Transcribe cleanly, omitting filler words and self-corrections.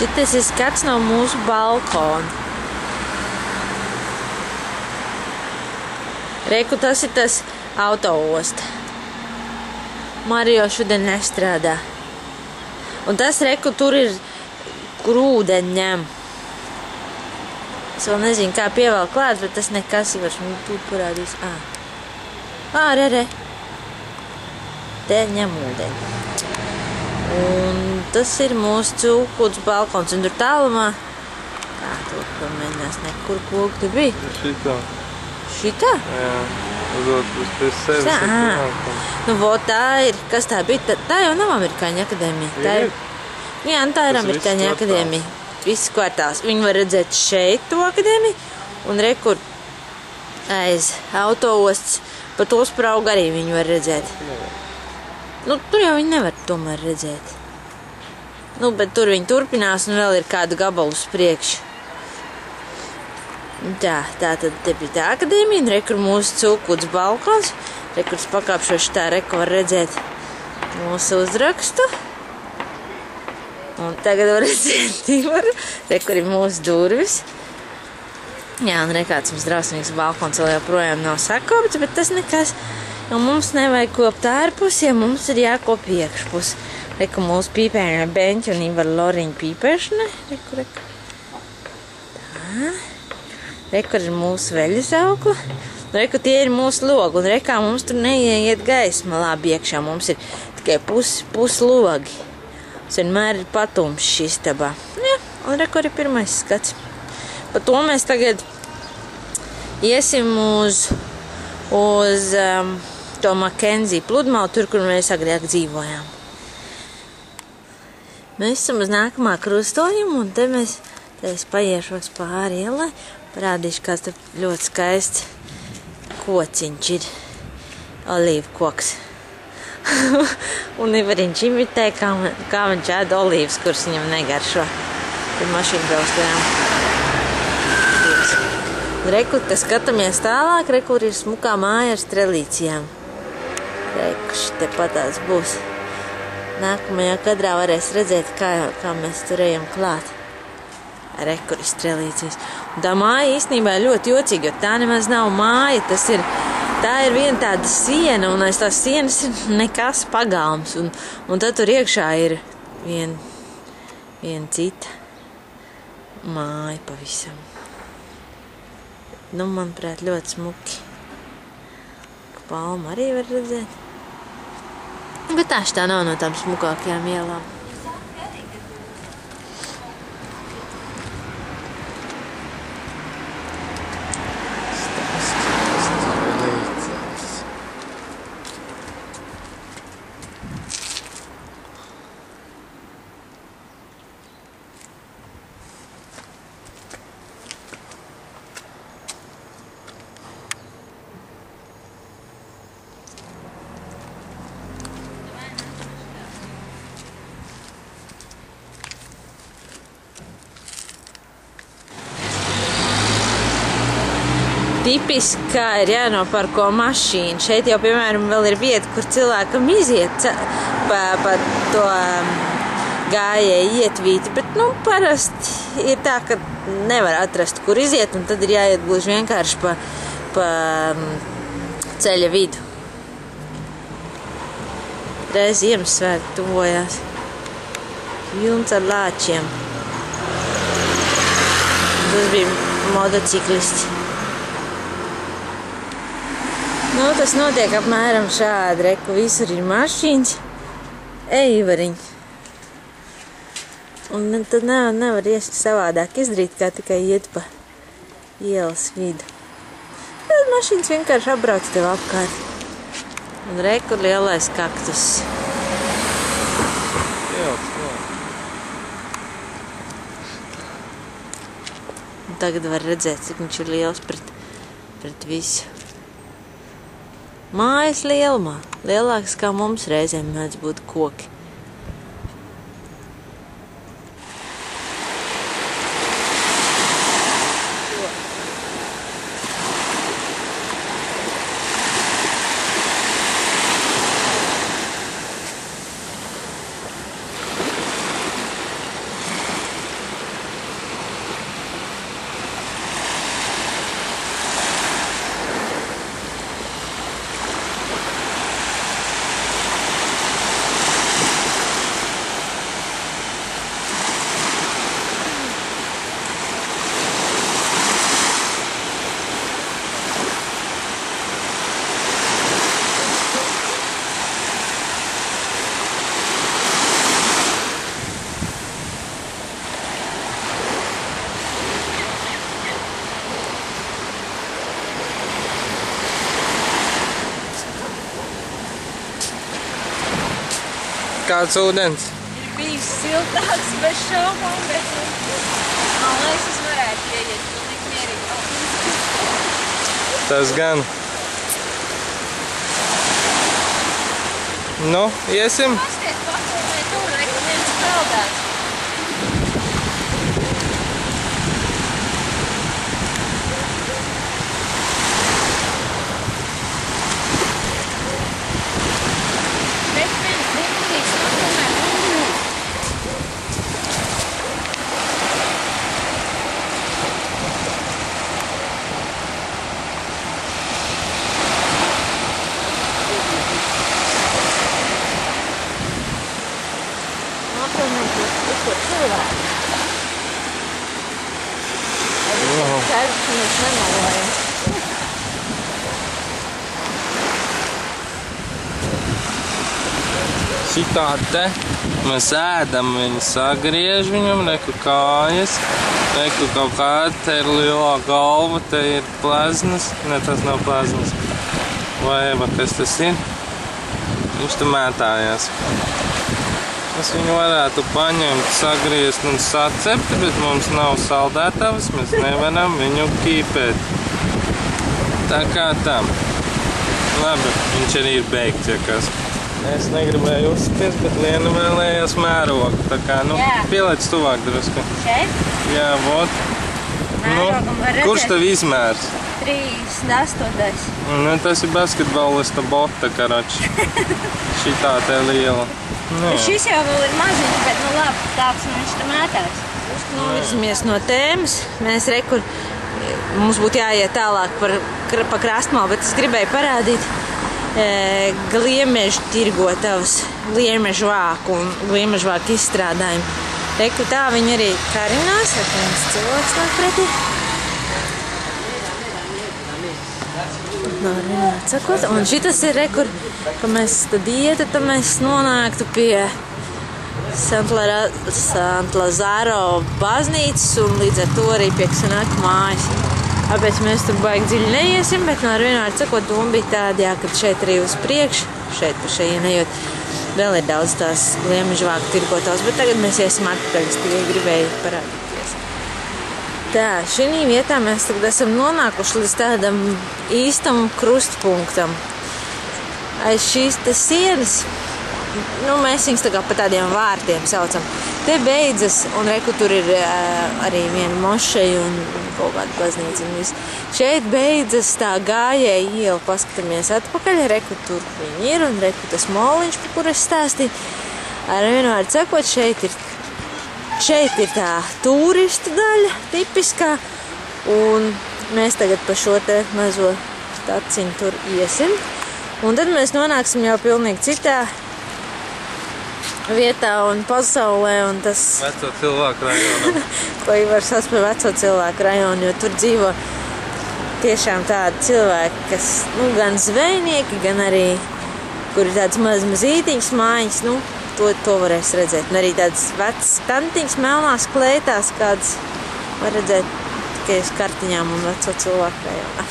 Šitas ir skats no mūsu balkona. Reiku, tas ir tas autoosta. Mario šodien nestrādā. Un tas, reku, tur ir, kur ūdeni ņem. Es vēl nezinu, kā pievēl klāt, bet tas nekas vairs tur parādīs. Re. Te ņem ūdeni. Un tas ir mūsu cūkuds balkons. Un tur tālumā, kā tur pamēģinās nekur koku tur bija? Šitā. Šitā? Jā. Uz pie sevis. Nu, tā ir, kas tā bija? Tā jau nav Amerikāņu akadēmija. Jā, tā ir Amerikāņu akadēmija. Viss kvartāls. Viņi var redzēt šeit to akadēmiju. Un rekur aiz autoosts. Pa to spraugu arī viņi var redzēt. Nu, tur jau viņi nevar tomēr redzēt. Nu, bet tur viņi turpinās un vēl ir kādu gabalu uz priekšu. Tā tad te bija tā akadēmija, un rekur mūsu cūkuds balkons. Rekur es pakāpšos tā, reku var redzēt mūsu uzrakstu. Un tagad var redzēt Tivaru. Rekur ir mūsu durvis. Jā, un rekāds mums drausmīgs balkons vēl joprojām nav sakopts, bet tas nekas. Jo mums nevajag kopt ārpus, ja mums ir jākop iekšpus. Reku mūsu pīpēņa beņķi un Ivar Loriņa pīpēšana. Reku. Tā. Reku ir mūsu veļas aukla. Reku tie ir mūsu logi. Un rekā mums tur neieiet gaisma labi iekšā. Mums ir tikai puslogi. Mums vienmēr ir patums šī istabā. Jā, un reku ir pirmais skats. Pa to mēs tagad iesim uz to Makenziju pludmalu, tur, kur mēs agrāk dzīvojām. Mēs esam uz nākamā krustojumu, un te es paiešos pāri ielai. Parādīšu, kāds tur ļoti skaists kociņš ir. Olīvu koks. Un Ivariņš imitē, kā viņš ēd olīvas, kuras viņam negaršo. Tur mašīna braustajām. Reku, te skatāmies tālāk, reku ir smukā māja ar strelīcijām. Reku, te patās būs. Nākamajā kadrā varēs redzēt, kā mēs tur ejam klāt. Reku ir strelīcijas. Un tā māja īstenībā ir ļoti jocīga, jo tā nemaz nav māja. Tā ir viena tāda siena, un aiz tās sienas ir nekas pagalms. Un tad tur iekšā ir viena cita māja pavisam. Nu, manuprāt, ļoti smuki. Palma arī var redzēt. Bet tā nav no tām smukākajām ielām. Tipiski, kā ir jānoparko mašīna. Šeit jau, piemēram, vēl ir vieta, kur cilvēkam iziet pa to gājēju ietvīti, bet, nu, parasti ir tā, ka nevar atrast, kur iziet, un tad ir jāiet gluži vienkārši pa ceļa vidu. Reiz Ziemassvētki tuvojās. Vilns ar lāčiem. Tas bija motociklists. Nu, tas notiek apmēram šādi, reku, visur ir mašīnas. Ej, Ivariņ. Un tad nevar savādāk izdarīt, kā tikai iet pa ielas vidu. Tad mašīnas vienkārši apbrauc tev apkārt. Un reku lielais kaktus. Un tagad var redzēt, cik viņš ir liels pret visu. Mājas lielumā, lielāks kā mums reizēm mēdz būt koki. Kāds ūdens? Ir bijis siltāks bez šaubām, bet man liekas, es varētu ieiet pilnīgi mierīgi. Tas gan. Nu, iesim? Pasties pakulmē tur, reku viens peldēts. Šitā te mēs ēdam, viņi sagriež viņam, reku kājas, reku kaut kāda, te ir lielā galva, te ir pleznas, ne, tas nav pleznas, vai kas tas ir, viņš tu mētājās. Mēs viņu varētu paņemt, sagriezt un sacept, bet mums nav saldētavas, mēs nevaram viņu kīpēt. Tā kā tam. Labi, viņš arī ir beigts, ja kas. Es negribēju uzspiest, bet Liena vēlējās mērogu. Tā kā, nu, pieliec tuvāk drusku. Šeit? Jā, vot. Mērogam var redzēt. Kurš tev izmērs? 38. Nu, tas ir basketbolista bota, karoči. Šitā te liela. Nu, šis jau vēl ir maziņš, bet nu labi, tāds viņš te mētās. Novirzamies no tēmas. Mēs rekur, mums būtu jāiet tālāk pa krastmalu, bet es gribēju parādīt gliemežu tirgotavas, gliemežu vāku un gliemežu vāku izstrādājumu. Reku tā viņi arī karinās, ar viens cilvēks nāk pretī. Un šitas ir rekur, ka mēs tad ietu, tad mēs nonāktu pie Santlazaro baznīcas un līdz ar to arī pie Ksanaka mājas. Tāpēc mēs tur baigi dziļi neiesim, bet ar vienmēr sakot, doma bija tāda, jā, ka šeit arī uz priekšu, šeit pa šeit nejot, vēl ir daudz tās gliemežu vāku tirgotavas, bet tagad mēs iesim atpakaļ, es tikai gribēju parādīties. Tā, šī vietā mēs tagad esam nonākuši līdz tādam īstam krustpunktam. Aiz šīs te sienas, nu mēs viņus tā kā pa tādiem vārtiem saucam. Te beidzas, un reku tur ir arī viena mošeja un kaut kāda baznīca un viss. Šeit beidzas tā gājēja iela, paskatāmies atpakaļ, reku tur viņi ir, un reku tas moliņš, par kur es stāstīju. Ar vienvārdu sakot, šeit ir tā turistu daļa, tipiskā, un mēs tagad pa šo te mazo staciņu tur iesim. Un tad mēs nonāksim jau pilnīgi citā vietā un pasaulē, un tas... Veco cilvēku rajonu. Ko var sauc par veco cilvēku rajonu, jo tur dzīvo tiešām tādi cilvēki, kas, nu, gan zvejnieki, gan arī, kur ir tādas mazītiņas mājiņas, nu, to varēs redzēt. Un arī tādas vecas tantiņas melnās klētās, kādas var redzēt tikai uz kartiņām un veco cilvēku rajonā.